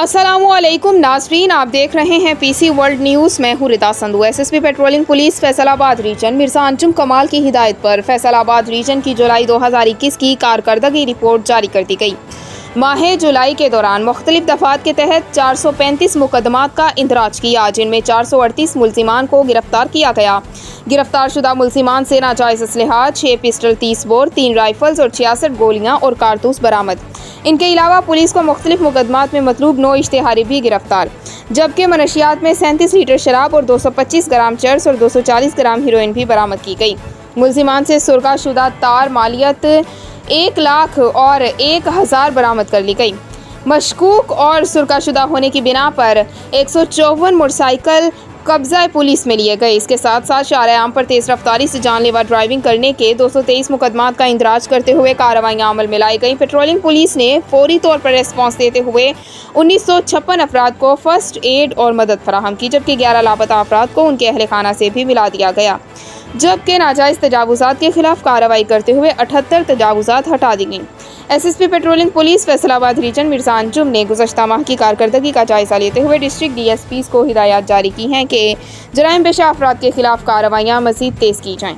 अस्सलामुअलैकुम नाज़रीन, आप देख रहे हैं पीसी वर्ल्ड न्यूज़। मैं हूँ Rita Sandhu. SSP patrolling police Faisalabad region Mirza Anjum Kamal की हिदायत पर फैसलाबाद रीजन की जुलाई 2021 की कारकर्दगी रिपोर्ट जारी कर दी गई। माह जुलाई के दौरान मुख्तलिफ दफ़ात के तहत 435 मुकदमात का इंदराज किया, जिनमें 438 मुल्ज़िमान को गिरफ्तार किया गया। गिरफ्तार शुदा मुल्ज़िमान से नाजायज़ असलहा 6 पिस्टल, 30 बोर, 3 राइफल्स और 66 गोलियाँ और कारतूस बरामद। इनके अलावा पुलिस को मुख्तलिफ मुकदमात में मतलूब 9 इश्तेहारी भी गिरफ्तार, जबकि मनशियात में 37 लीटर शराब और 225 ग्राम चर्स और 240 ग्राम हीरोइन भी बरामद की गई। मुल्ज़िमान से सुरगा शुदा तार मालियत 1 लाख और 1000 बरामद कर ली गई। मशकूक और सुरगाशुदा होने की बिना पर 154 मोटरसाइकिल कब्जा पुलिस में लिए गए। इसके साथ साथ शारा आम पर तेज़ रफ्तारी से जानलेवा ड्राइविंग करने के 223 मुकदमात का इंदराज करते हुए कार्रवाइयाँ अमल में लाई गई। पेट्रोलिंग पुलिस ने फौरी तौर पर रेस्पॉन्स देते हुए 1956 अफराद को फर्स्ट एड और मदद फराहम की, जबकि 11 लापता अफराद को उनके अहल खाना से भी मिला दिया गया, जबकि नाजायज़ तजावुज़ात के खिलाफ कार्रवाई करते हुए 78 तजावुज़ात हटा दी गई। SSP patrolling police Faisalabad region Mirza Anjum ने गुज़श्ता माह की कारकर्दगी का जायज़ा लेते हुए डिस्ट्रिक्ट डीएसपीज़ को हिदायत जारी की हैं कि जराइम पेशा अफराद के खिलाफ कार्रवाइयाँ मज़ीद तेज़ की जाएँ।